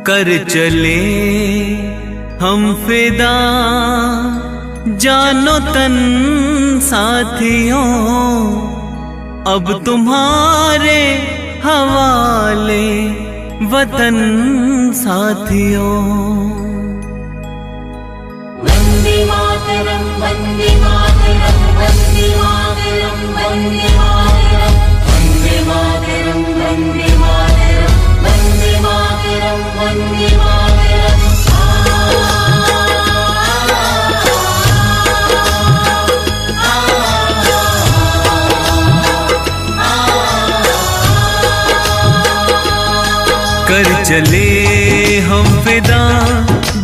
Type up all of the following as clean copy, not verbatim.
कर चले हम फिदा जानो तन साथियों, अब तुम्हारे हवाले वतन साथियों। वंदे मातरम वंदे मातरम वंदे मातरम वंदे मातरम वंदे मातरम वंदे मातरम वंदे मातरम वंदे मातरम। कर चले हम फिदा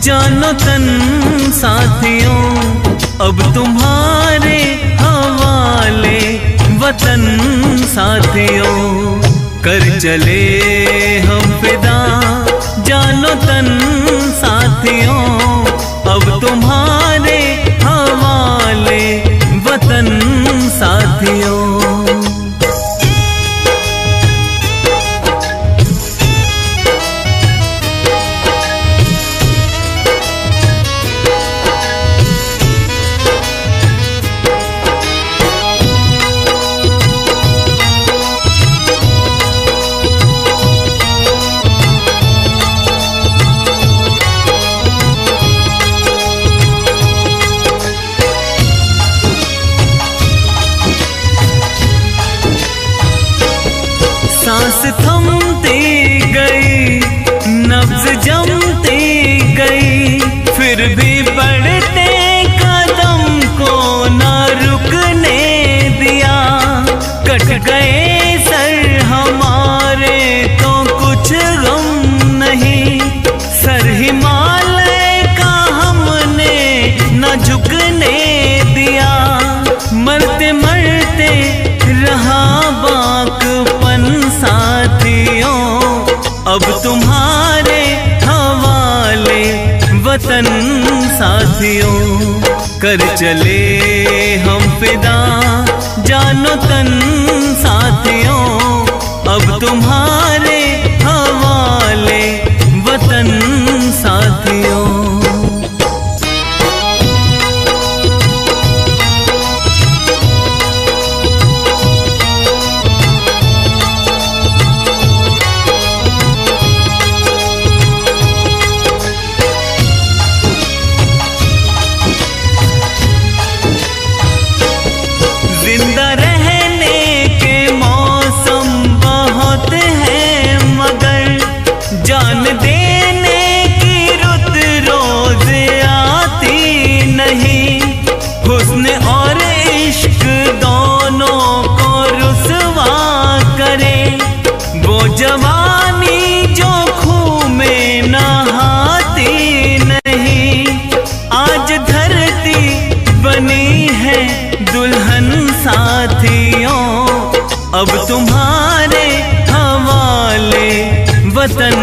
जानो तन साथियों, अब तुम्हारे हवाले वतन साथियों। कर चले हम फिदा जानो तन साथियों, अब तुम्हारे हवाले वतन साथियों। सांस थमती गई, नब्ज जमती गई, फिर भी बढ़ते कदम को न रुकने दिया। कट गए सर हमारे तो कुछ गम नहीं, सर हिमालय का हमने न झुकने दिया। मरते मरते रहा बाकपन साथियों, अब तुम्हारे हवाले वतन साथियों। कर चले हम फिदा जानो तन साथियों, अब तुम्हारे हवाले वतन साथियों। जिंदा रहने के मौसम बहुत हैं, मगर जान देने की रुत रोज आती नहीं। हुस्न और इश्क दोनों को रुसवा करे, वो जवानी जो खून में नहाती नहीं। आज धरती बनी है दुल्हन साथियों, अब तुम्हारे हवाले वतन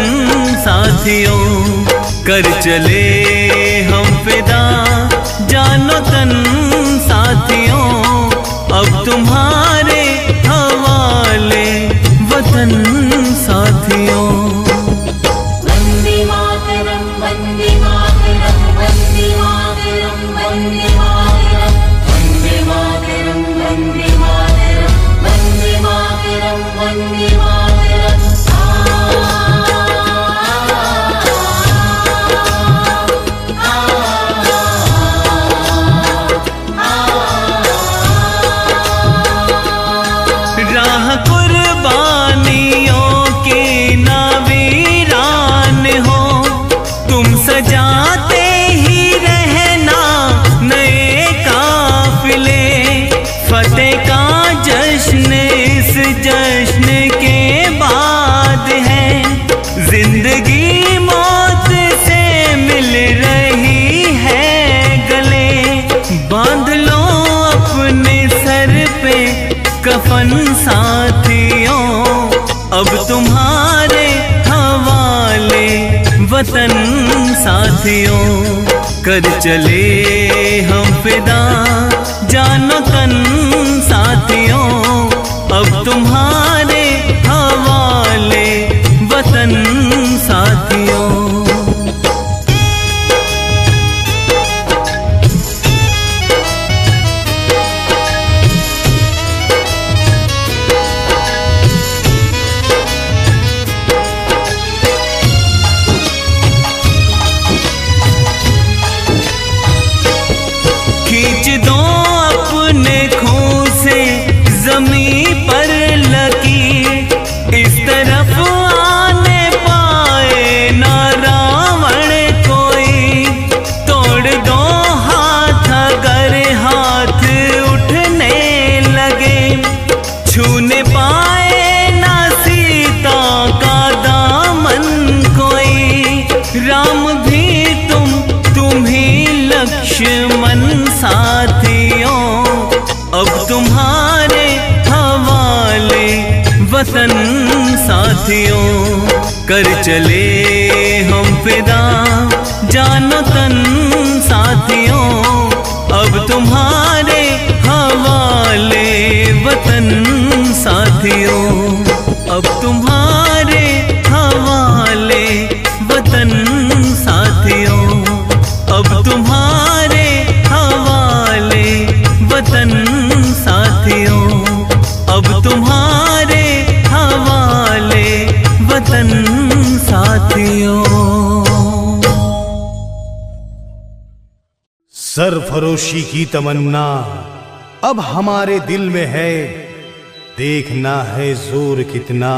साथियों। कर चले हम फिदा जानो तन साथियों, अब तुम्हारे हवाले वतन साथियों। वंदे मातरम वंदे मातरम वंदे मातरम वंदे मातरम वंदे मातरम वंदे मातरम वंदे मातरम वंदे मातरम। राह कुर्बानियों की ना वीरान हो, तुम सजाते ही रहना नए काफिले। फतेह का जश्न इस जश्न के बाद है, जिंदगी मौत से मिल रही है गले। बांध लो अपने सर पे कफन साथियों, अब तुम्हारे हवाले वतन साथियों। कर चले हम फिदा जानो तन साथियों, अब तुम्हारे हवाले वतन साथियों। साथियों कर चले हम फिदा जानो तन साथियों, अब तुम्हारे हवाले वतन साथियों, अब तुम्हारे हवाले वतन साथियों, अब तुम्हारे हवाले वतन साथियों, अब तुम्हारे हवाले वतन साथियों। सरफरोशी की तमन्ना अब हमारे दिल में है, देखना है जोर कितना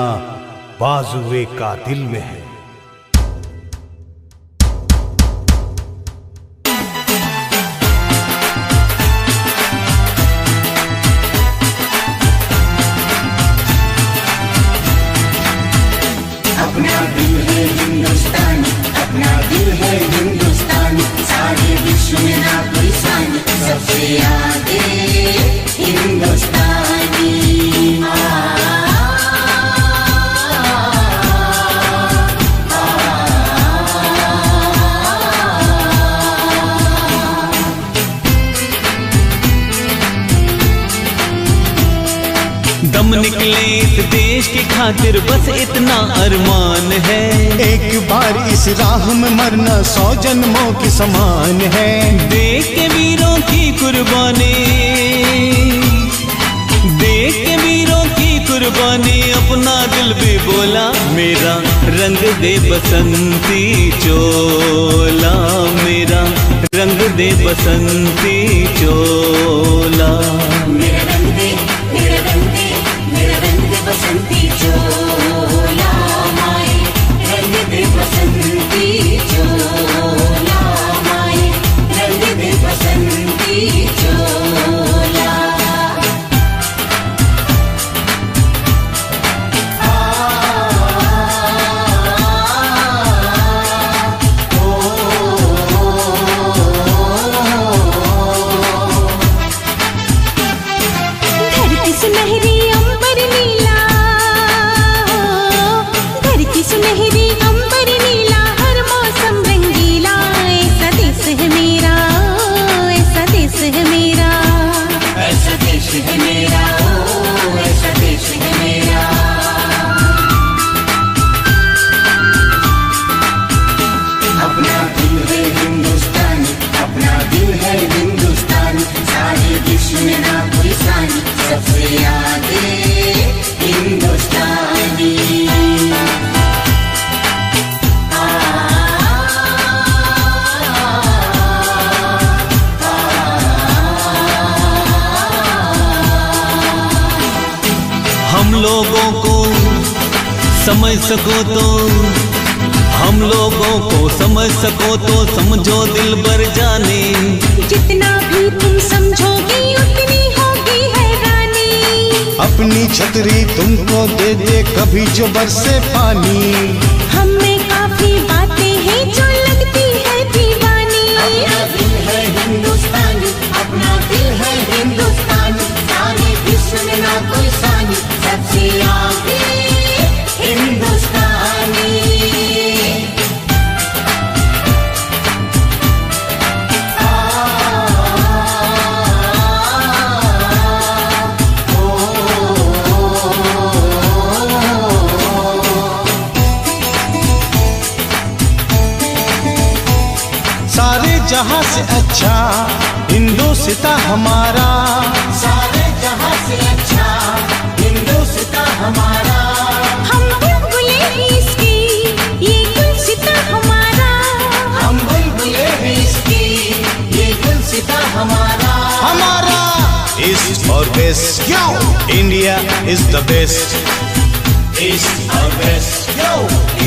बाजुए का दिल में है। अपना दिल है हिंदुस्तान, अपना दिल है हिंदुस्तान, सारे विश्व में ना कोई सान, सबसे आगे हिंदुस्तानी। दम निकले इस देश की खातिर बस इतना अरमान है, एक बार इस राह में मरना 100 जन्मों के समान है। देख के वीरों की कुर्बानी, देख के वीरों की कुर्बानी, अपना दिल भी बोला मेरा रंग दे बसंती चोला, मेरा रंग दे बसंती चोला, मेरा रंग दे, मेरा रंग दे, मेरा रंग दे बसंती चोला, माए रंग दे बसंती चोला, माए रंग दे बसंती चोला। धरती सुनहरी अंबर नीला, धरती सुनहरी अंबर नीला, हर मौसम रंगीला, ऐसा देश है मेरा, ऐसा देश है मेरा, ऐसा देश है मेरा, ओ ऐसा देश है मेरा। अपना दिल है हिंदुस्तान, अपना दिल है हिंदुस्तान, सारे विश्व में ना कोई सान, सबसे आगे हिंदुस्तानी। हम लोगों को समझ सको तो, हम लोगों को समझ सको तो समझो दिल भर जाने, जितना भी तुम समझोगी उतनी होगी हैरानी, अपनी छतरी तुमको दे दे कभी जो बरसे पानी, हम में काफी बातें हैं जो लगती है दीवानी। अपना दिल है हिंदुस्तान, अपना दिल है हिंदुस्तान, सारे विश्व में ना कोई सान, सबसे आगे हिंदुस्तानी। सारे जहां से अच्छा हिंदुस्तान हमारा, सारे जहां से अच्छा हिंदुस्तान हमारा, हम बुलबुले हैं इसकी, ये गुलसिता हमारा, हम बुलबुले हैं इसकी, ये गुलसिता हमारा। हमारा ईस्ट और west, yo India is the best, east और west, yo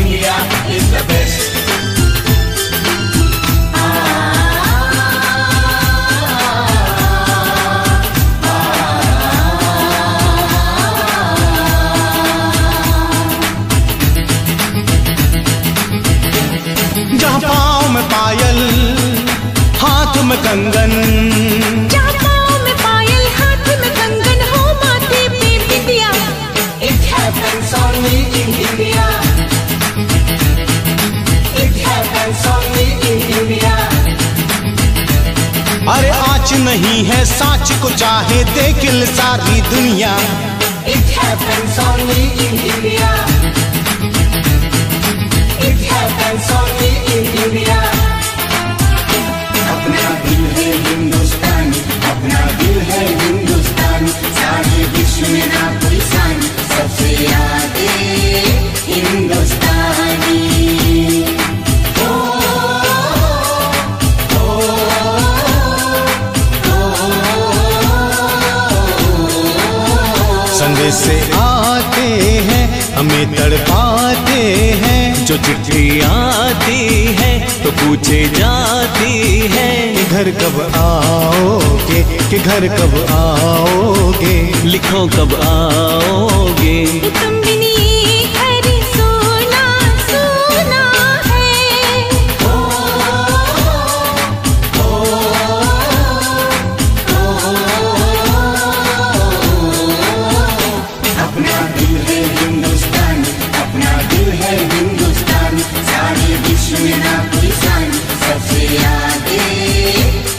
India is the best. जहाँ पाँव में पायल हाथ में कंगन, जहाँ पाँव में पायल हाथ में कंगन हो माथे पे बिंदिया, It happens only in India. नहीं है साच को चाहे देखिल सारी दुनिया। It happens only in India. It happens only in India. अपना दिल है हिंदुस्तानी, अपना दिल है हिंदुस्तानी, सारे विश्व में ना कोई सानी, सबसे आगे हिंदुस्तानी। संदेश से आते हैं हमें तड़पाते हैं, जो चिट्ठी आती है तो पूछे जाती है, कि घर कब आओगे, कि घर कब आओगे, लिखो कब आओगे। तुम बिन ये घर सोना सोना है। अपना दिल है हिंदुस्तानी, अपना दिल है हिंदुस्तानी, सारे विश्व में ना कोई सानी, सबसे आगे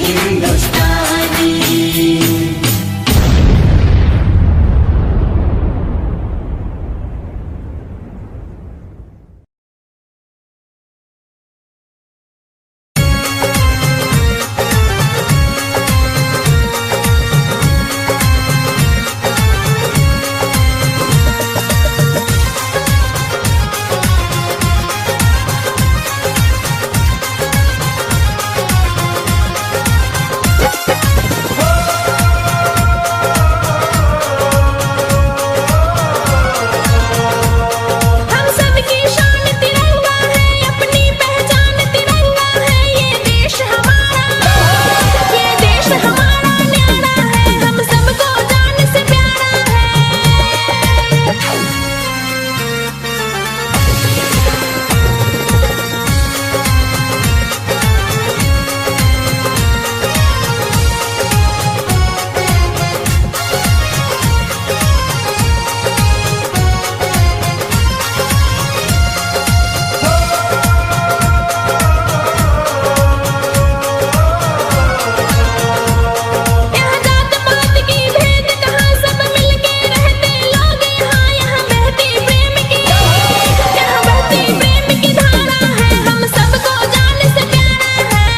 हिंदुस्तानी। हम सबकी शान तिरंगा है, अपनी पहचान तिरंगा है, ये देश हमारा न्यारा है, हम सबको जान से प्यारा है। यहाँ जात पात की भेद कहाँ, सब मिलके रहते लोग यहाँ, यहाँ बहती प्रेम की धारा है, हम सबको जान से प्यारा है।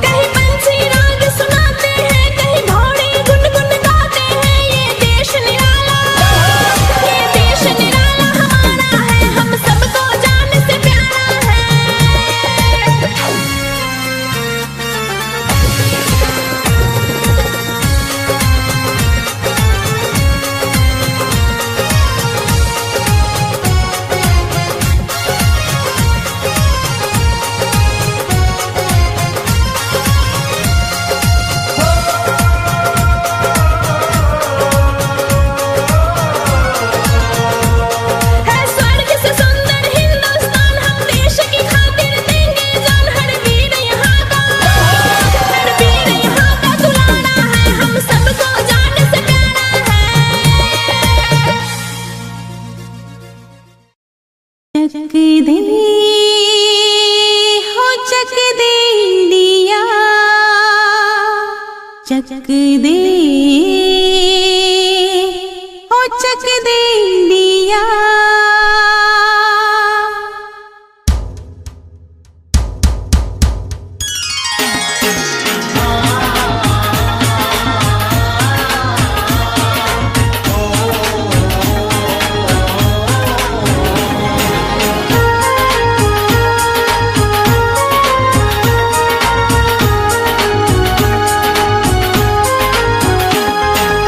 कहीं पंछी राग सुनाते हैं, कहीं घोड़े गुनगुन गाते हैं, ये देश निराला हमारा है, हम सबको जान से प्यारा है। है स्वर्ग से सुंदर हिंदुस्तान, हम देश की खातिर देंगे जान, हर वीर यहाँ का दुलारा है, हम सबको जान से प्यारा है। चक दे हो चक दे इंडिया, चक दे हो चक दे इंडिया।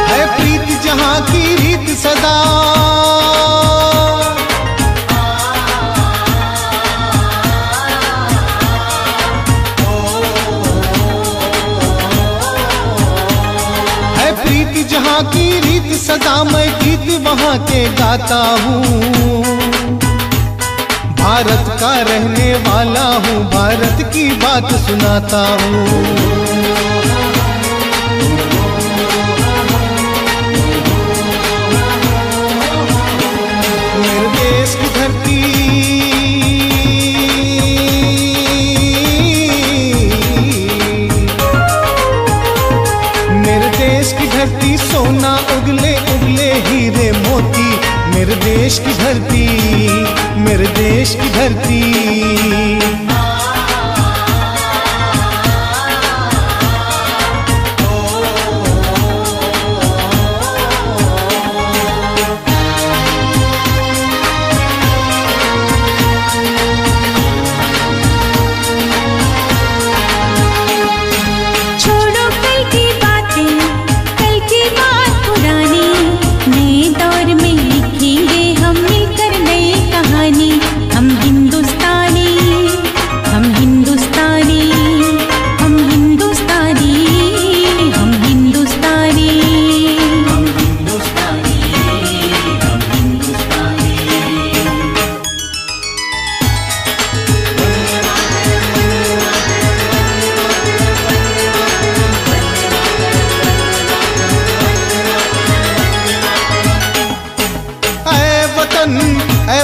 है प्रीत जहाँ की रीत सदा, है प्रीत जहाँ की रीत सदा मैं गीत वहाँ के गाता हूँ। भारत का रहने वाला हूँ, भारत की बात सुनाता हूँ। मेरे देश की धरती सोना उगले उगले हीरे मोती। मेरे देश की धरती, मेरे देश की धरती।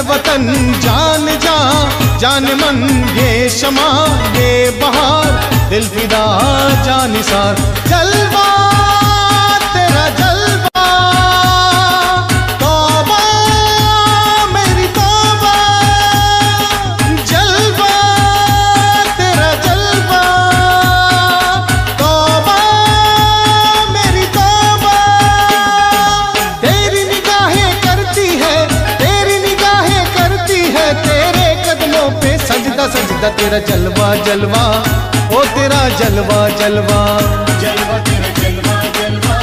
वतन जान जा जान मन, ये शमा ये बहार, दिल फिदा जानिसार। जलवा तेरा जलवा, तौबा मेरी तौबा। जलवा तेरा जलवा, तौबा मेरी तौबा। तेरी निगाहें करती है, तेरी निगाहें करती है, तेरे कदमों पे सजदा सजदा। तेरा जलवा जलवा, ओ तेरा जलवा जलवा। जलवा तेरा जलवा जलवा,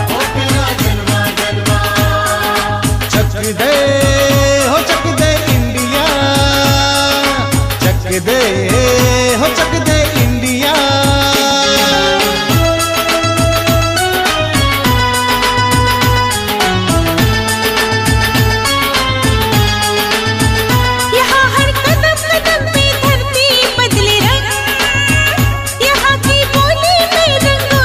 ओ तेरा जलवा जलवा। चक दे हो चक दे इंडिया, चक दे हो चक दे इंडिया। यहाँ हर कदम कदम पे धरती बदले रंग, यहाँ की बोली में रंगो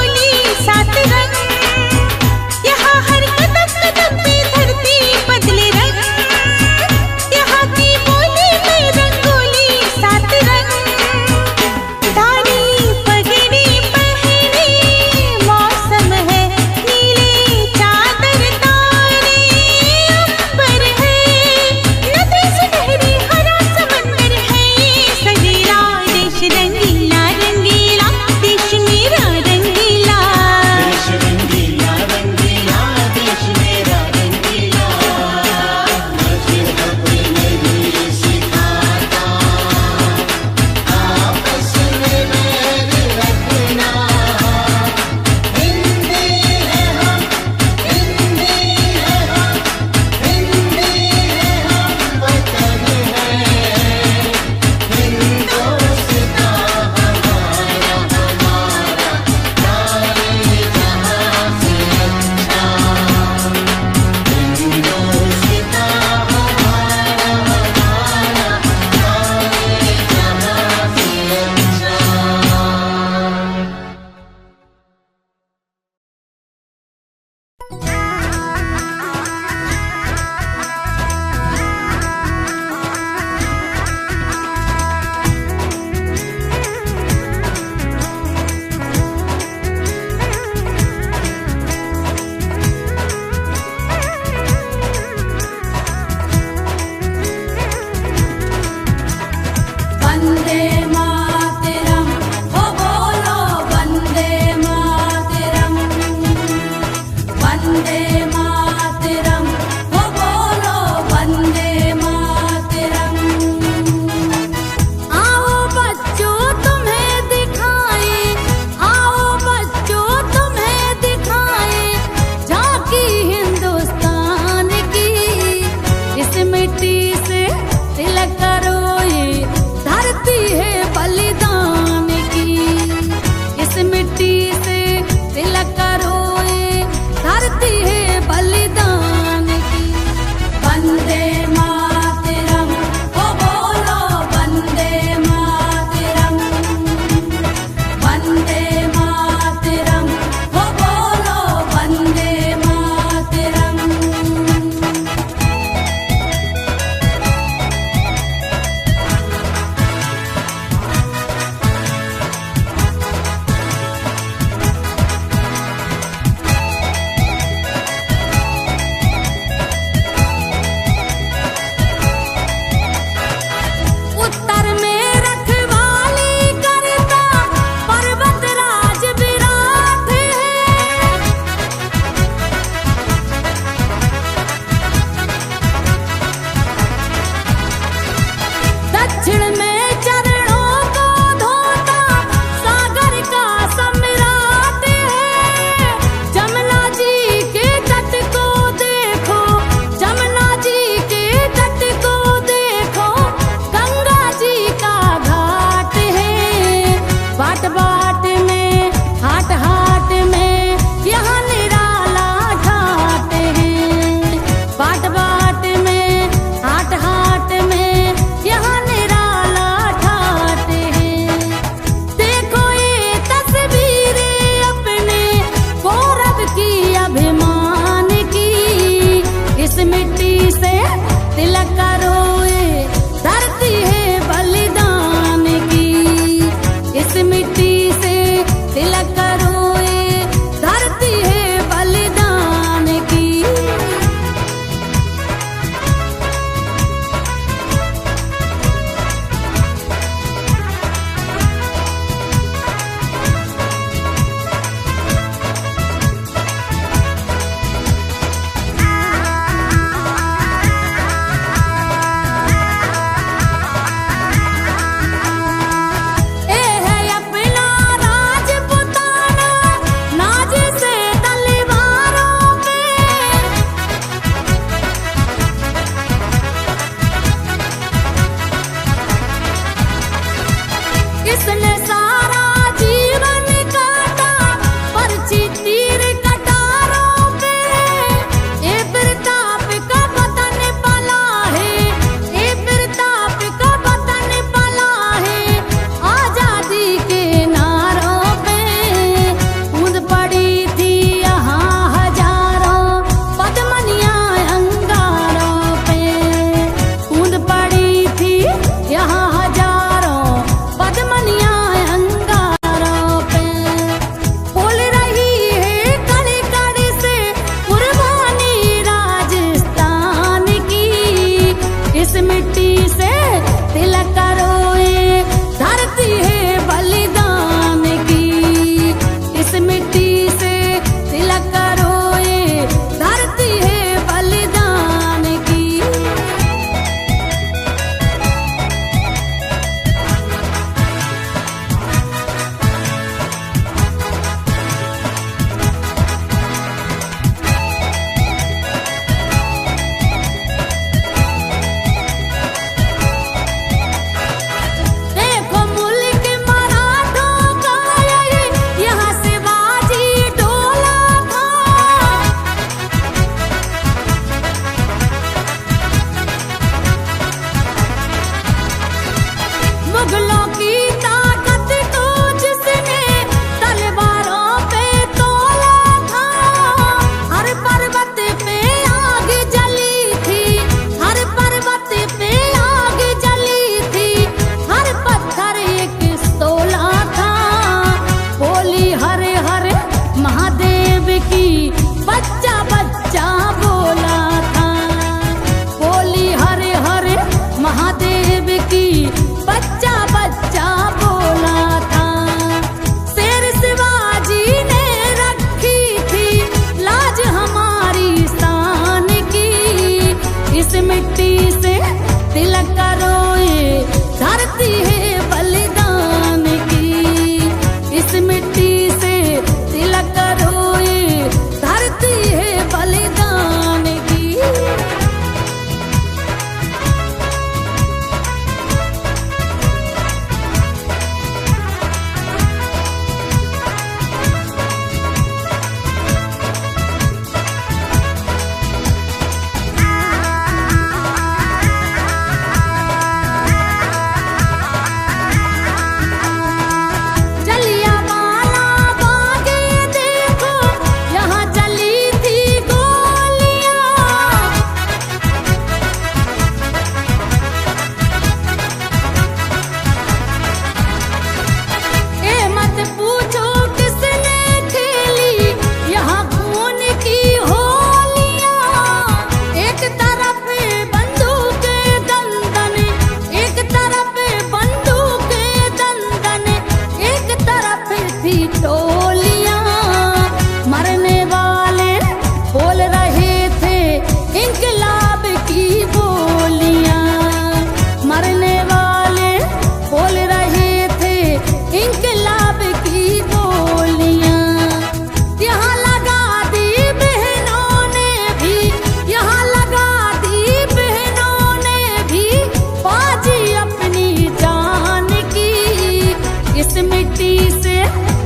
मिट्टी से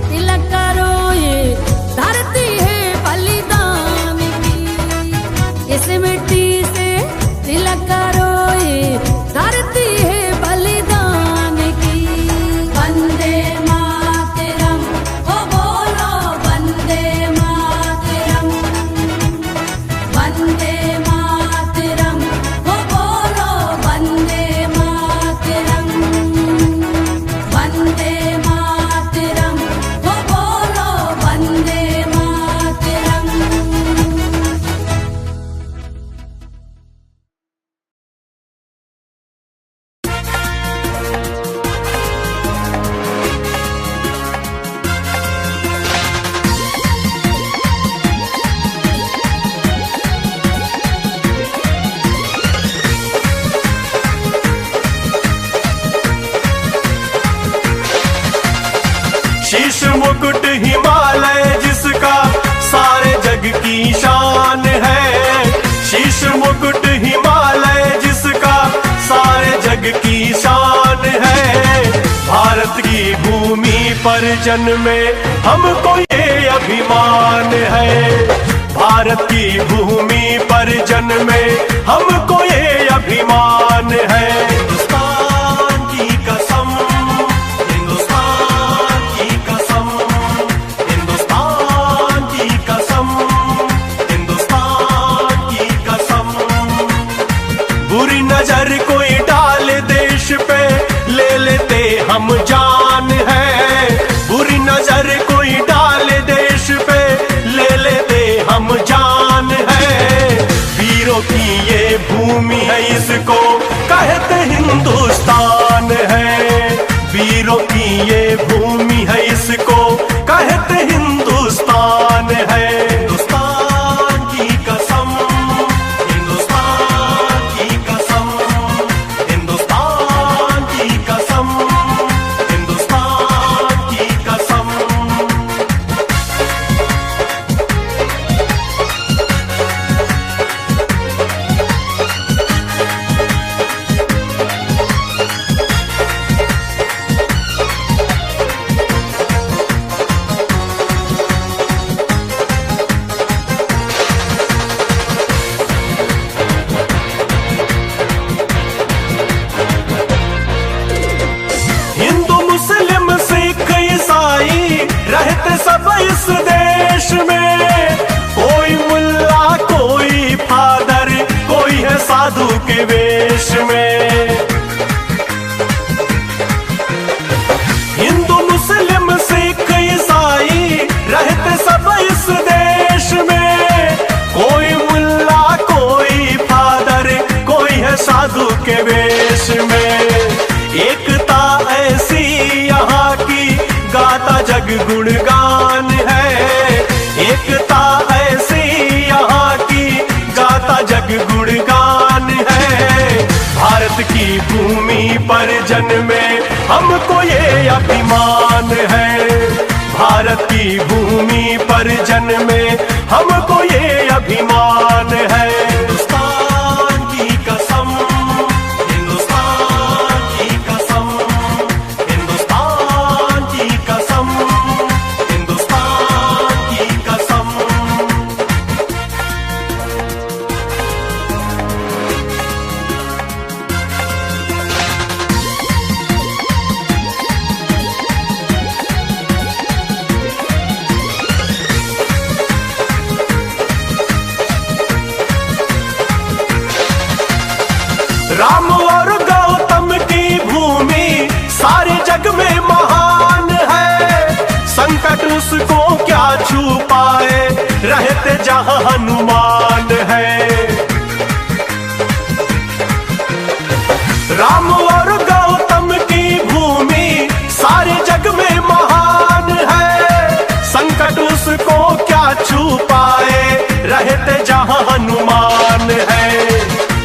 तिलक करो, ये धरती है बलिदान की। इस मिट्टी से तिलक करो, ये धरती है बलिदान की। वंदे मातरम, ओ बोलो वंदे मातरम, वंदे मातरम, ओ बोलो वंदे मातरम, वंदे मातरम, ओ बोलो वंदे मातरम। शीश मुकुट हिमालय जिसका सारे जग की शान है। शीश मुकुट हिमालय जिसका सारे जग की शान है। भारत की भूमि पर जन्मे हमको ये अभिमान है। भारत की भूमि पर जन्मे हमको ये अभिमान है। हिंदुस्तान की कसम, हिंदुस्तान की कसम, हिंदुस्तान की कसम, हिंदुस्तान की कसम। बुरी नजर कोई डाल देश पे ले लेते हम जान है। बुरी नजर कोई डाल देश पे ले लेते हम जान है। वीरों की ये भूमि है, इसको कहते हिंदुस्तान है। वीरों की ये भूमि है, इसको कहते हिंदुस्तान है। हिंदुस्तान की कसम, हिंदुस्तान की कसम, हिंदुस्तान की कसम, हिंदुस्तान की कसम। हिंदू मुस्लिम सिख ईसाई रहते सब इस देश में। कोई मुल्ला कोई फादर, कोई है साधु के वेश में। हिंदू मुस्लिम सिख ईसाई रहते सब इस देश में। कोई मुल्ला कोई फादर, कोई है साधु के वेश में। एकता ऐसी यहाँ की गाता जग गुणगान है। एकता ऐसी यहाँ की गाता जग गुणगान है। भारत की भूमि पर जन्मे हमको ये अभिमान है। भारत की भूमि पर जन्मे हमको ये अभिमान है। हिंदुस्तान की कसम, हिंदुस्तान की कसम, हिंदुस्तान की कसम, हिंदुस्तान की कसम। राम और गौतम की भूमि सारे जग में महान है। संकट उसको क्या छू पाए, रहते जहां हनुमान है। राम और गौतम की भूमि सारे जग में महान है। संकट उसको क्या छू पाए, रहते जहां हनुमान है।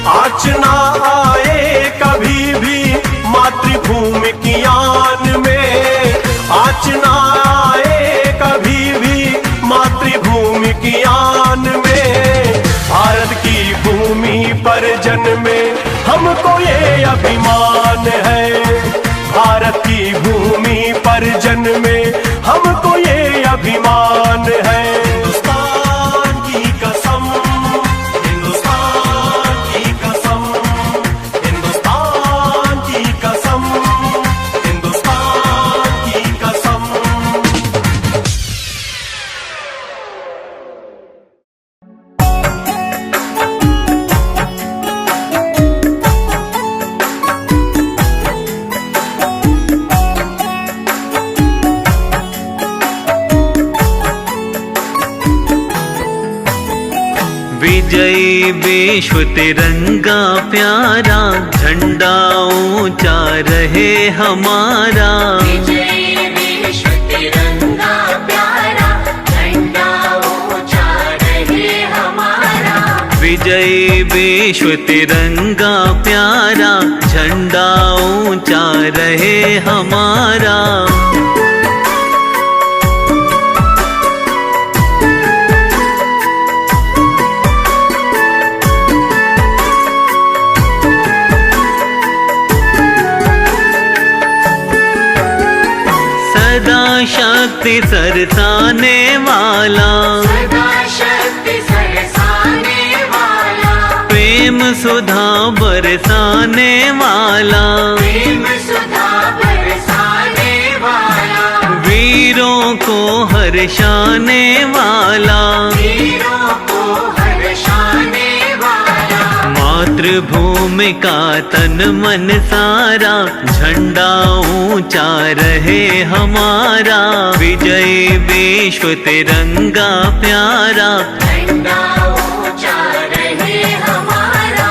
आँच ना आए कभी भी मातृभूमि की आन में। आँच ना आए कभी भी मातृभूमि की आन में। भारत की भूमि पर जन्मे हमको ये अभिमान है। भारत की भूमि पर हर जन में हमको ये अभिमान है। हिंदुस्तान की कसम, हिंदुस्तान की कसम, हिंदुस्तान की कसम, हिंदुस्तान की कसम। विजयी विश्व तिरंगा प्यारा, झंडा ऊंचा रहे हमारा। विजयी विश्व तिरंगा प्यारा, झंडा ऊंचा रहे हमारा। विजयी विश्व तिरंगा प्यारा, झंडा ऊंचा रहे हमारा। सदा शक्ति सरसाने वाला, सदा शक्ति सरसाने वाला, प्रेम सुधा बरसाने वाला, प्रेम सुधा बरसाने वाला, वीरों को हर्षाने वाला, वीरों को हर्षाने वाला। मातृभूमि का तन मन सारा, झंडा ऊंचा रहे हमारा। विजयी विश्व तिरंगा प्यारा, झंडा ऊंचा रहे हमारा।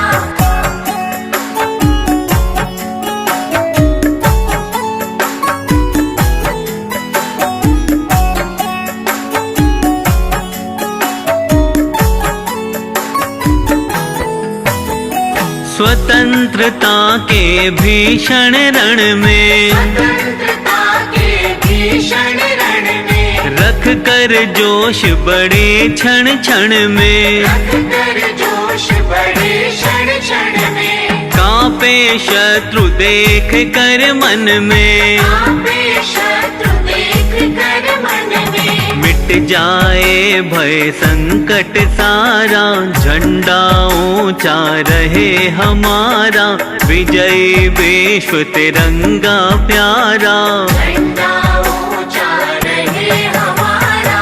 स्वतंत्रता के भीषण रण में, स्वतंत्रता के भीषण रण में, रख कर जोश बड़े क्षण क्षण में, रख कर जोश बड़े क्षण क्षण में। कांपे शत्रु देख कर मन में, कांपे शत्रु देख कर मन में। मिट जाए भय संकट सारा, झंडा ऊंचा रहे हमारा। विजयी विश्व तिरंगा प्यारा, झंडा ऊंचा रहे हमारा।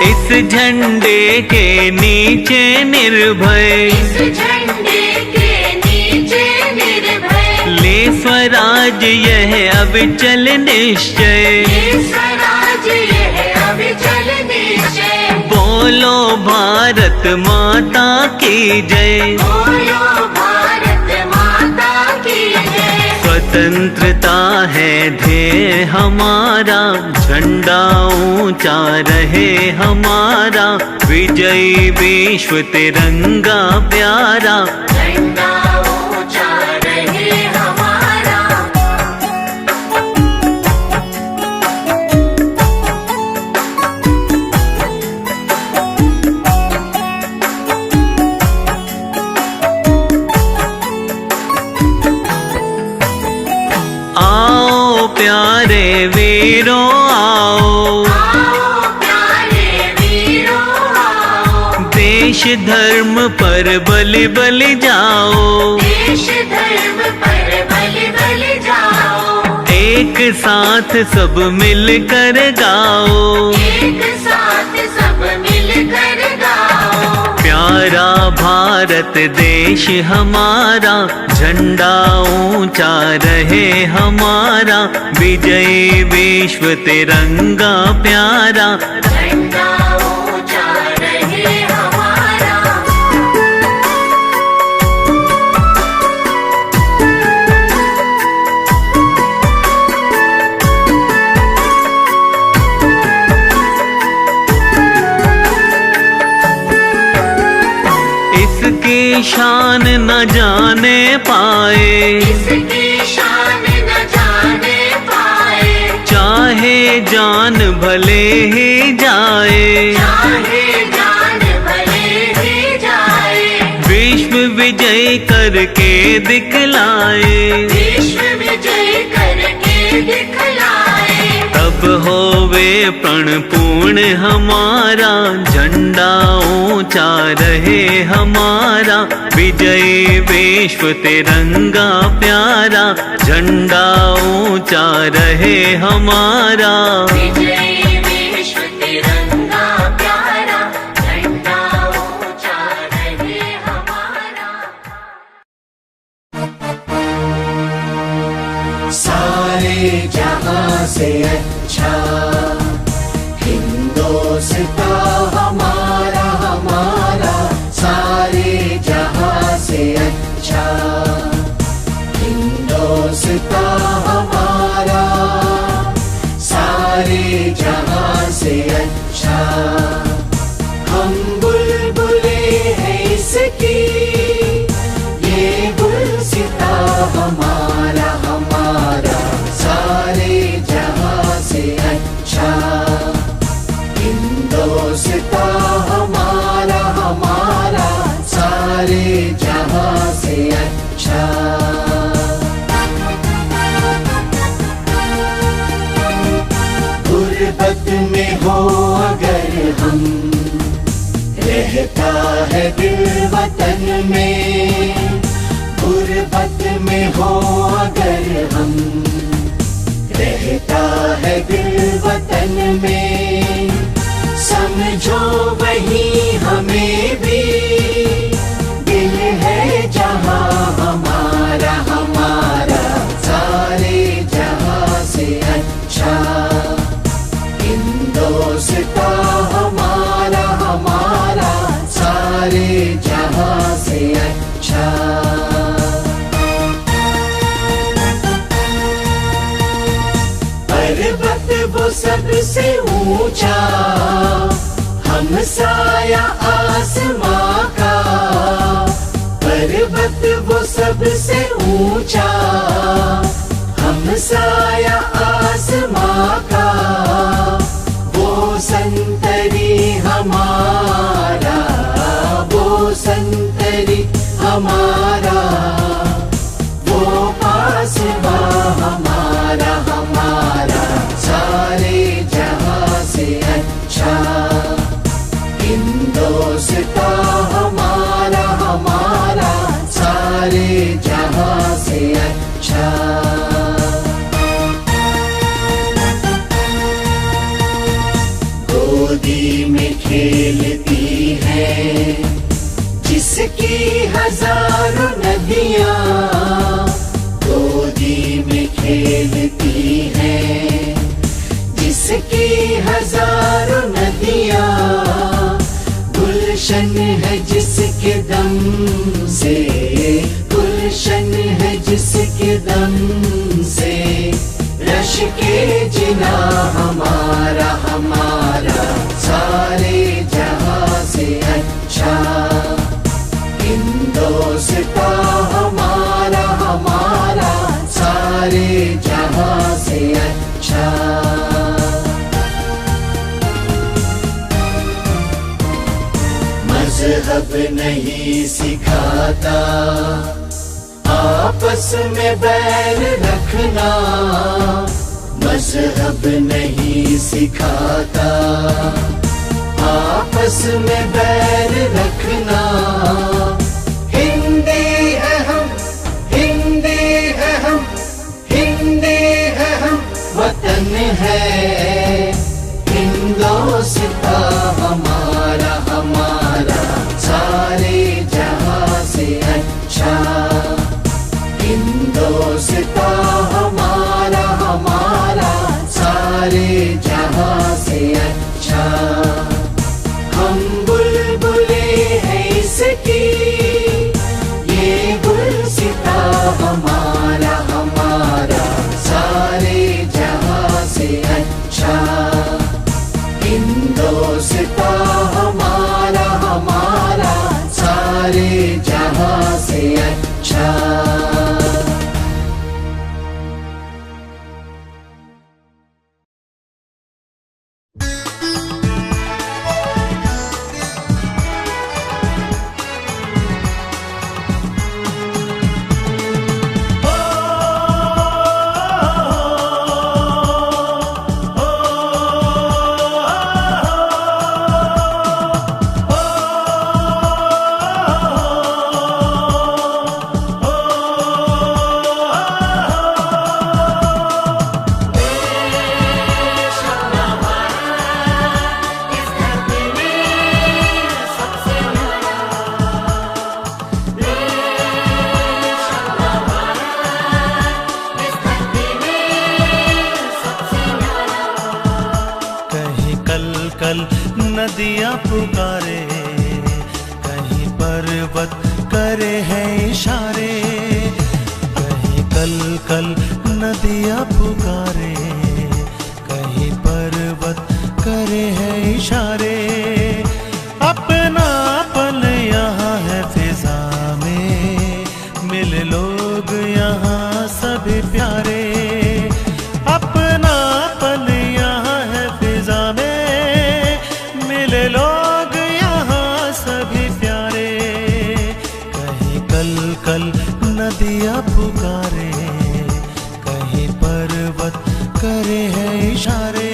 इस झंडे के नीचे निर्भय, इस झंडे के नीचे निर्भय, ले स्वराज यह अविचल निश्चय। ये स्वराज यह अविचल निश्चय। बोलो भारत माता की जय, बोलो भारत माता की जय। स्वतंत्रता है ध्येय हमारा, झंडा ऊंचा रहे हमारा। विजयी विश्व तिरंगा प्यारा, झंडा ऊंचा रहे हमारा। आओ प्यारे वीरों आओ, आओ प्यारे वीरों आओ, देश धर्म पर बलि बलि जाओ। देश धर्म पर बलि बलि जाओ। एक साथ सब मिल कर गाओ, एक साथ सब मिलकर गाओ। प्यारा भारत देश हमारा, झंडा ऊंचा रहे हमारा। विजयी विश्व तिरंगा प्यारा, झंडा ऊंचा रहे हमारा। इसकी शान न जाने पाए, इसकी शान न जाने पाए। जान भले ही जाए, चाहे जान भले ही जाए, विश्व विजय करके दिखलाए, विश्व विजय करके दिखलाए। तब होवे प्रण पूर्ण हमारा, झंडा ऊंचा रहे हमारा, विजय विश्व तिरंगा प्यारा, झंडा ऊंचा रहे हमारा। विजय विश्व तिरंगा प्यारा, झंडा ऊंचा रहे हमारा। सारे जहां से अच्छा हिंदुस्तान हमारा, हमारा सारे जहां से अच्छा हिंदुस्तान हमारा, सारे जहां से अच्छा। हम बुलबुले हैं इसकी, ये गुलसिता हमारा, हमारा सारे जहां से अच्छा हिंदुस्तान हमारा, हमारा सारे जहां से अच्छा। गुर्बत में हो अगर हम, रहता है दिल वतन में, गुर्बत में हो अगर हम, रहता है दिल वतन में, समझो वही हमें भी दिल है जहां हमारा, हमारा सारे जहां से अच्छा हिंदुस्तान हमारा, हमारा सारे जहां से अच्छा। पर्वत वो सबसे ऊंचा, हम साया आसमां का, पर्वत वो सबसे ऊंचा, हम साया आसमां का, वो संतरी हमारा, वो संतरी हमारा, वो पासबा हमारा, हमारा सारे जहां से अच्छा हिंदुस्तान हमारा, हमारा सारे जहां से अच्छा। गोदी में खेलती है जिसकी हजारों नदियां, गोदी में खेलती है जिसकी हजारों नदियां, गुलशन है जिसके दम से, गुलशन है जिसके दम से, रश के जिना हमारा, हमारा सारे जहां से अच्छा हिंदुस्तान हमारा, हमारा सारे जहां से अच्छा। मजहब नहीं सिखाता आपस में बैर रखना, मजहब नहीं सिखाता आपस में बैर रखना। हिंदी है हम, हिंदी है हम, हिंदी है हम, वतन है हिंदुस्तान हमारा, हमारा सारे जहां से अच्छा हिंदुस्तान हमारा, हमारा सारे जहां से अच्छा। हम बुलबुले हैं इसकी, ये गुलसिता हमारा, हमारा सारे जहां से अच्छा हिंदुस्तान हमारा, हमारा सारे जहां से अच्छा। कल नदियाँ पुकारे, कहीं पर्वत करे हैं इशारे, कहीं कल कल नदियाँ पुकारे, कहीं पर्वत करे हैं इशारे। अपना पल यहाँ है फिजा में, मिले लोग यहाँ सभी प्यारे। अपना पल यहाँ है फिजा में, मिले लोग यहाँ सभी प्यारे। कहीं कल कल नदियाँ पुकारे, कहीं पर्वत करे हैं इशारे।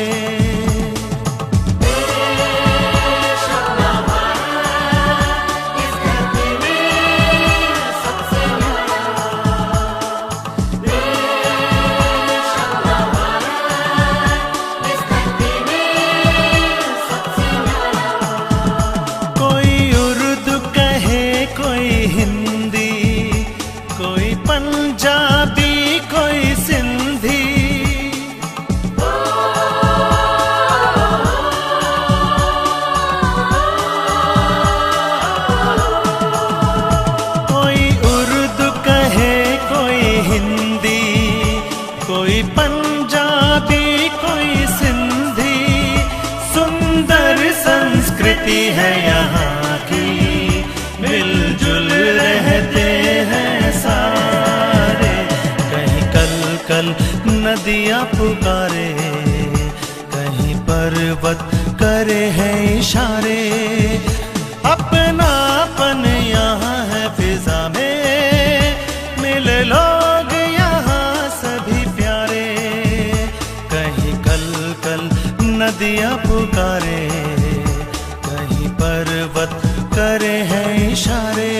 पंजाबी कोई सिंधी, कोई उर्दू कहे कोई हिंदी, कोई पंजाबी कोई सिंधी। सुंदर संस्कृति है यहाँ की, मिलजुल रहते हैं सारे। कहीं कल कल नदियाँ पुकारे, कहीं पर्वत करे हैं इशारे। अपनापन यहाँ है फिजा में, मिले लोग यहाँ सभी प्यारे। कहीं कल कल नदियाँ पुकारे, कहीं पर्वत करे हैं इशारे।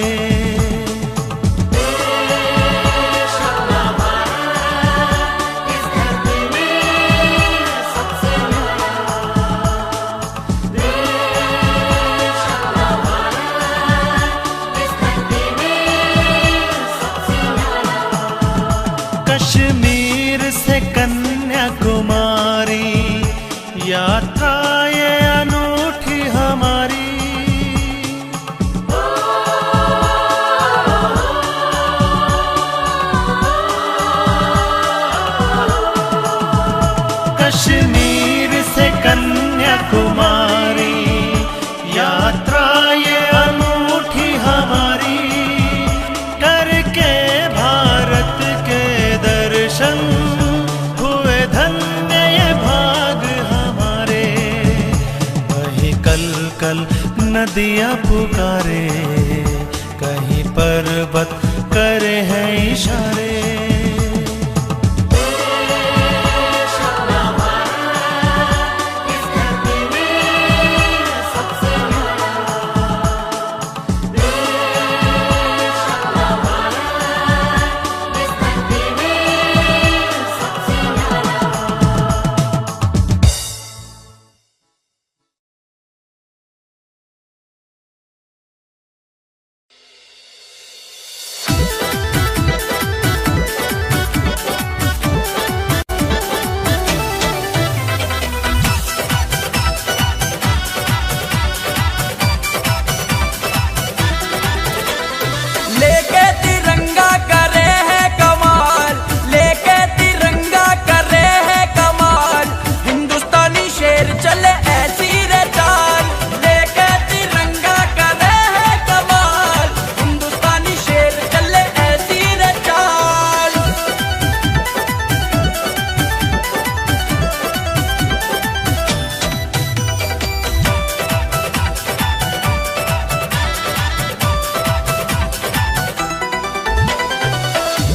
कश्मीर से कन्याकुमारी, यात्रा ये अनूठी हमारी। कश्मीर से कन्याकुमारी, यात्रा ये अनूठी हमारी। करके भारत के दर्शन, हुए धन्य ये भाग हमारे। कहीं कल कल नदियाँ पुकारे, कहीं पर्वत करे हैं इशारे।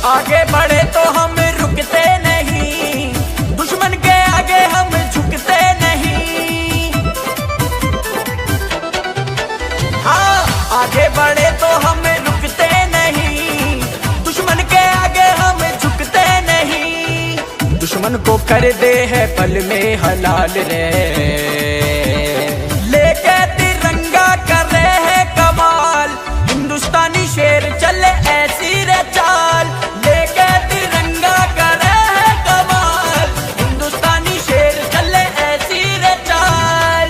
आगे बढ़े तो हम रुकते नहीं, दुश्मन के आगे हम झुकते नहीं। हाँ, आगे बढ़े तो हम रुकते नहीं, दुश्मन के आगे हम झुकते नहीं। दुश्मन को कर दे है पल में हलाल रे, लेके तिरंगा कर रहे हैं कमाल। हिंदुस्तानी शेर चले ऐसी रे चाल, लेके तिरंगा कर रहे हैं कमाल। हिंदुस्तानी शेर चले ऐसी रे चाल।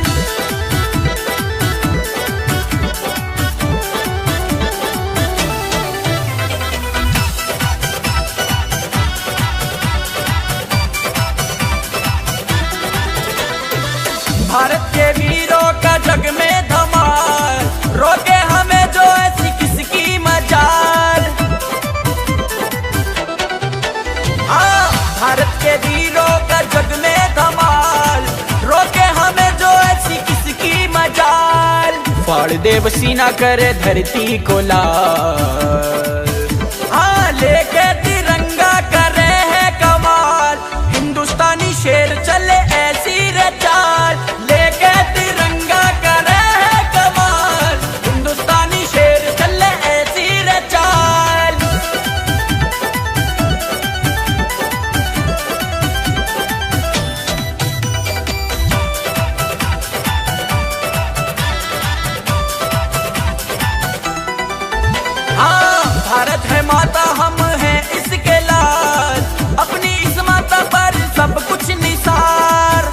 भारत के वीरों का जग में धमाल, रोके हमें जो ऐसी किसकी मजाल। हाँ, भारत के वीरों का जग में धमाल, रोके हमें जो ऐसी किसकी मजाल। फाड़ देव सीना करे धरती को लाल, हाँ लेके तिरंगा करे है कमाल। हिंदुस्तानी शेर चले ऐसी रे चाल, लेके तिरंगा करे है कमाल। हिंदुस्तानी शेर चले ऐसी रे चाल। हाँ, भारत है माता, हम हैं इसके लाल, अपनी इस माता पर सब कुछ निसार।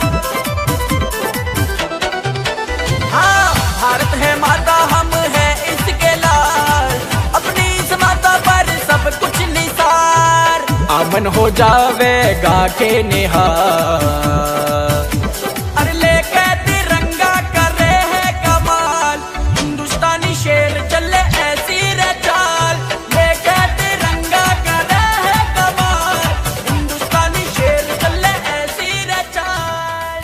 हाँ, भारत है माता, हम हैं इसके लाल, अपनी इस माता पर सब कुछ निसार। अमन हो जावेगा के निहार, अरे लेके तिरंगा करे है कमाल। हिंदुस्तानी शेर चले ऐसी रे चाल, लेके तिरंगा करे है कमाल। हिंदुस्तानी शेर चले ऐसी रे चाल।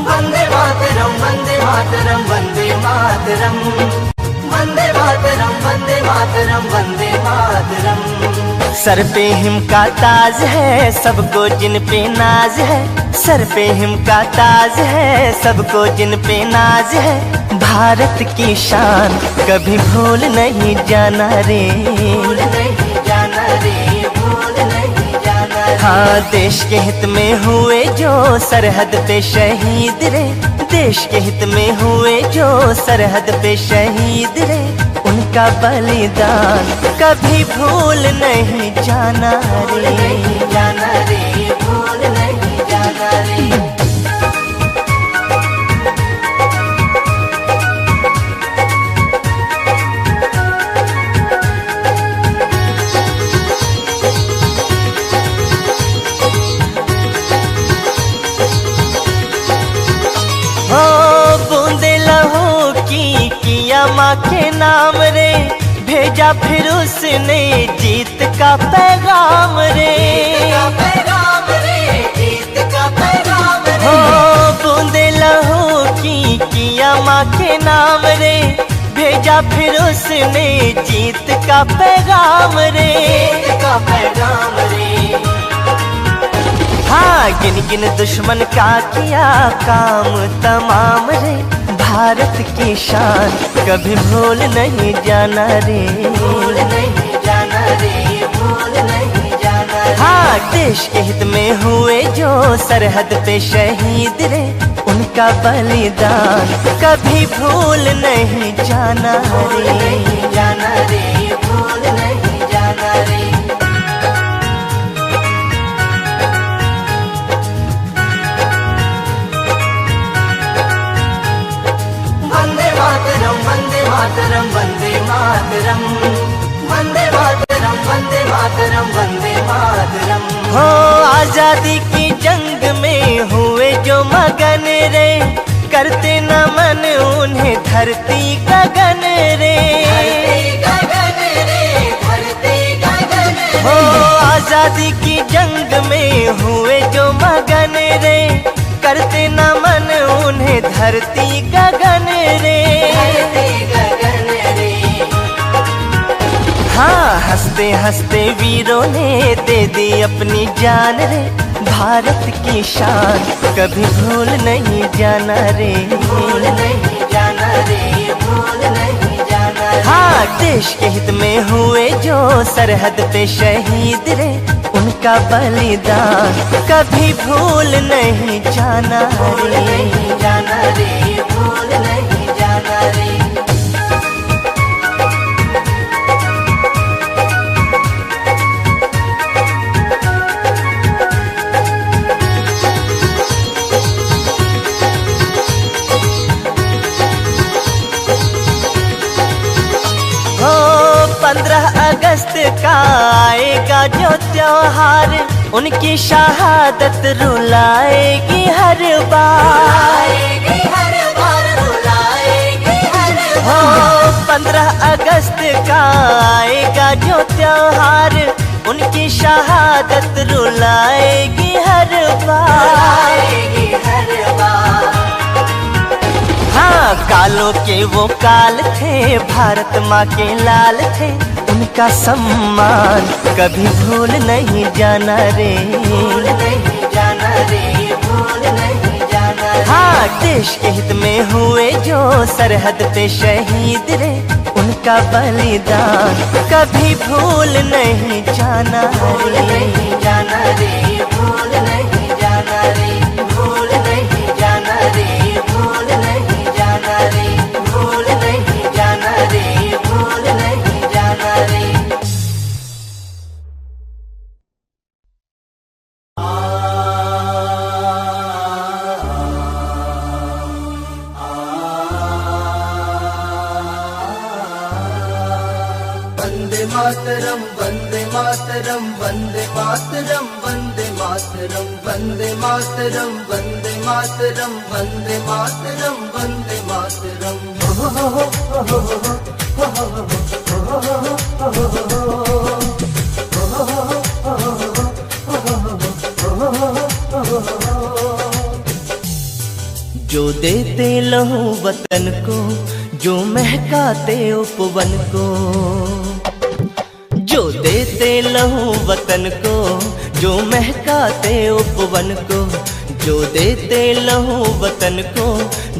Vande Mataram Vande Mataram Vande Mataram Vande Mataram Vande Mataram Vande Mataram. Sir pay him का ताज है, सबको जिन पे नाज है। सर पे हिम का ताज है, सबको जिन पे नाज है। भारत की शान कभी भूल नहीं जाना रे, भूल नहीं जाना रे, भूल नहीं जाना रे। हाँ, देश के हित में हुए जो सरहद पे शहीद रे, देश के हित में हुए जो सरहद पे शहीद रे। उनका बलिदान कभी भूल नहीं जाना भूल रे। नहीं जाना रे, भूल नहीं जाना रे। हो बूंदे लहू की किया माँ के नाम रे, भेजा फिर उसने जीत का पैगाम रे। का पैगाम रे, जीत का पैगाम रे। हो बूंदे लहू की किया माँ के नाम रे, भेजा फिर उसने जीत का पैगाम रे। जीत का पैगाम रे। हाँ, गिन गिन दुश्मन का किया काम तमाम रे। भारत की शान कभी भूल नहीं जाना रे, भूल नहीं जाना रे, भूल नहीं जाना रे। हाँ, देश के हित में हुए जो सरहद पे शहीद रे। उनका बलिदान कभी भूल नहीं जाना भूल रे। नहीं जाना रे, भूल नहीं जाना रे। वंदे मातरम वंदे मातरम वंदे मातरम वंदे मातरम वंदे मातरम वंदे मातरम। हो आजादी की जंग में हुए जो मगन रे, करते नमन उन्हें धरती गगन रे। धरती गगन रे, धरती गगन रे। हो आजादी की जंग में हुए जो मगन रे, करते नमन उन्हें धरती गगन रे। धरती गगन रे। हाँ, हंसते हंसते वीरों ने दे दी अपनी जान रे। भारत की शान कभी भूल नहीं जाना रे, भूल नहीं जाना रे, भूल नहीं जाना रे। हाँ, देश के हित में हुए जो सरहद पे शहीद रे। उनका बलिदान कभी भूल नहीं जाना भूल रे। नहीं जाना रे, भूल नहीं जाना रे। 15 अगस्त का आएगा जो त्योहार, उनकी शहादत रुलाएगी हर बार। हो 15 अगस्त का आएगा जो त्योहार, उनकी शहादत रुलाएगी हर बार। हाँ, कालों के वो काल थे, भारत माँ के लाल थे, उनका सम्मान कभी भूल नहीं जाना रे, भूल नहीं जाना रे, भूल नहीं जाना रे। हाँ, देश के हित में हुए जो सरहद पे शहीद रे, उनका बलिदान कभी भूल नहीं जाना रे, भूल नहीं जाना रे, भूल नहीं जाना रे, भूल नहीं जाना रे, भूल नहीं जाना रे, भूल नहीं जाना रे, भूल नहीं जाना रे। वंदे मातरम, वंदे मातरम, वंदे मातरम, वंदे मातरम, वंदे मातरम, वंदे मातरम, वंदे मातरम, वंदे मातरम। जो देते लहू वतन को, जो महकाते उपवन को, जो देते लहू वतन को, जो महकाते उपवन को, जो देते लहू वतन को,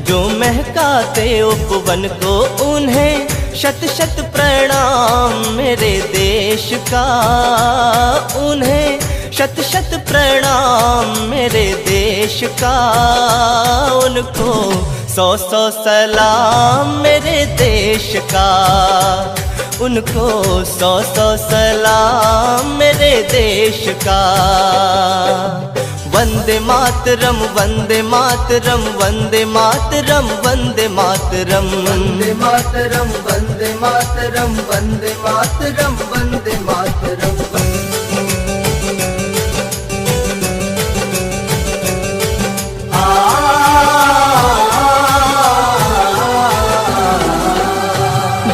जो महकाते उपवन को, उन्हें शत शत प्रणाम मेरे देश का, उन्हें शत शत प्रणाम मेरे देश का, उनको 100 सलाम मेरे देश का, उनको 100 सलाम मेरे देश का। वंदे मातरम, वंदे मातरम, वंदे मातरम, वंदे मातरम, वंदे मातरम, वंदे मातरम, वंदे मातरम, वंदे मातरम।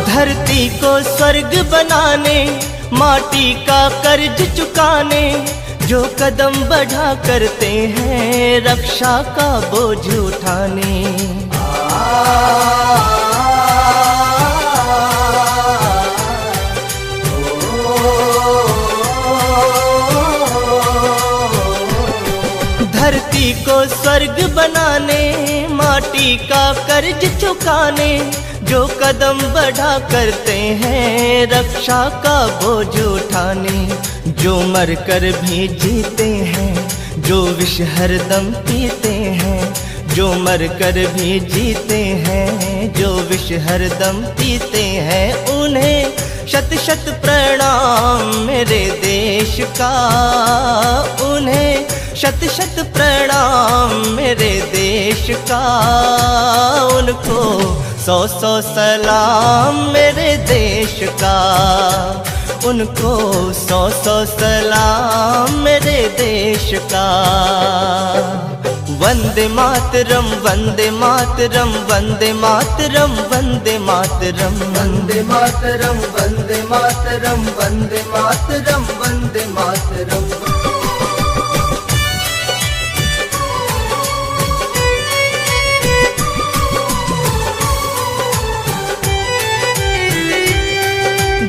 धरती को स्वर्ग बनाने, माटी का कर्ज चुकाने, जो कदम बढ़ा करते हैं रक्षा का बोझ उठाने। धरती को स्वर्ग बनाने, माटी का कर्ज चुकाने, जो कदम बढ़ा करते हैं रक्षा का बोझ उठाने, जो मर कर भी जीते हैं, जो विष हरदम पीते हैं, जो मर कर भी जीते हैं, जो विष हरदम पीते हैं, उन्हें शत शत प्रणाम मेरे देश का, उन्हें शत शत प्रणाम मेरे देश का, उनको 100 सलाम मेरे देश का, उनको 100 सलाम मेरे देश का। वंदे मातरम, वंदे मातरम, वंदे मातरम, वंदे मातरम, वंदे मातरम, वंदे मातरम, वंदे मातरम, वंदे मातरम।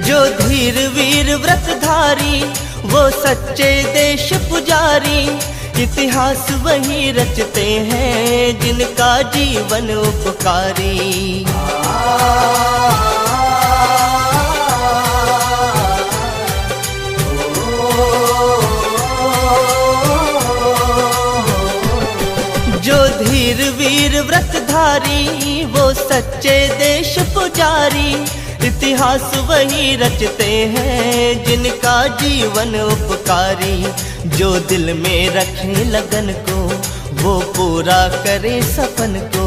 जो धीर वीर व्रतधारी, वो सच्चे देश पुजारी, इतिहास वही रचते हैं जिनका जीवन उपकारी। जो धीर वीर व्रतधारी, वो सच्चे देश पुजारी, इतिहास वही रचते हैं जिनका जीवन उपकारी। जो दिल में रखे लगन को, वो पूरा करे सपन को,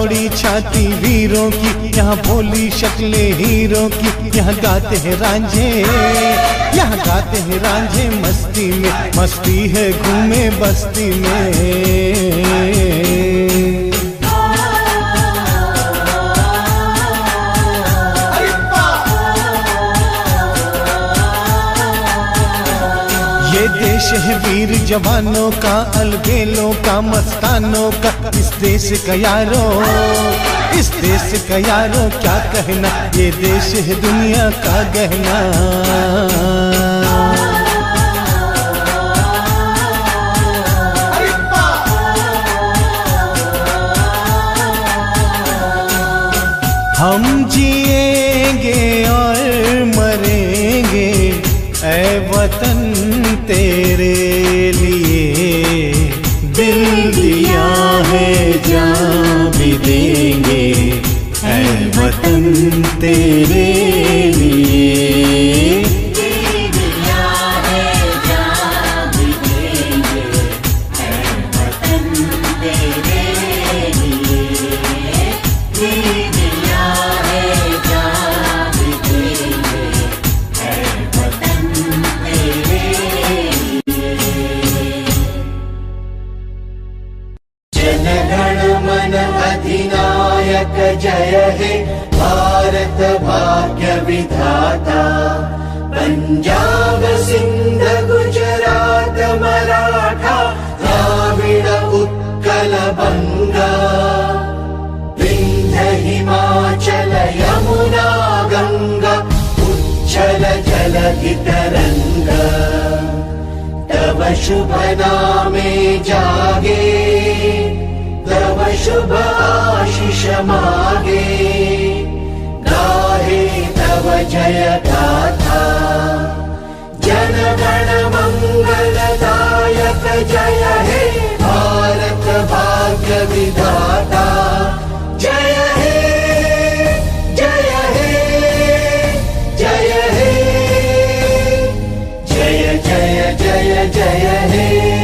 चौड़ी छाती वीरों की, यहाँ भोली शक्लें हीरों की। यहाँ गाते हैं रांझे, यहाँ गाते हैं रांझे मस्ती में, मस्ती है घूमे बस्ती में। ये देश है वीर जवानों का, अलबेलों का, मस्तानों का। इस देश का यारो, इस देश का यारो क्या कहना, ये देश है दुनिया का गहना। हम जिएंगे और मरेंगे ऐ वतन तेरे लिए, दिल दिया है जान भी देंगे ऐ वतन तेरे लिए। दिल दिया है जान भी देंगे ऐ वतन तेरे लिए, दिल दिया है जान भी देंगे ऐ वतन तेरे लिए। जनगण मन अधिनायक जय हे भारत भाग्य विधाता। पंजाब सिंध गुजरात मराठा द्राविड़ उत्कल बंगा, विंध्य हिमाचल यमुना गंगा उच्छल जलधि तरंगा। तव शुभ नामे जागे, तव शुभ आशीष मागे, गाहे तव जय गाथा। जन गण मंगलदायक जय हे भारत भाग्य विधाता। जय हे जय हे जय हे, जय जय जय जय हे।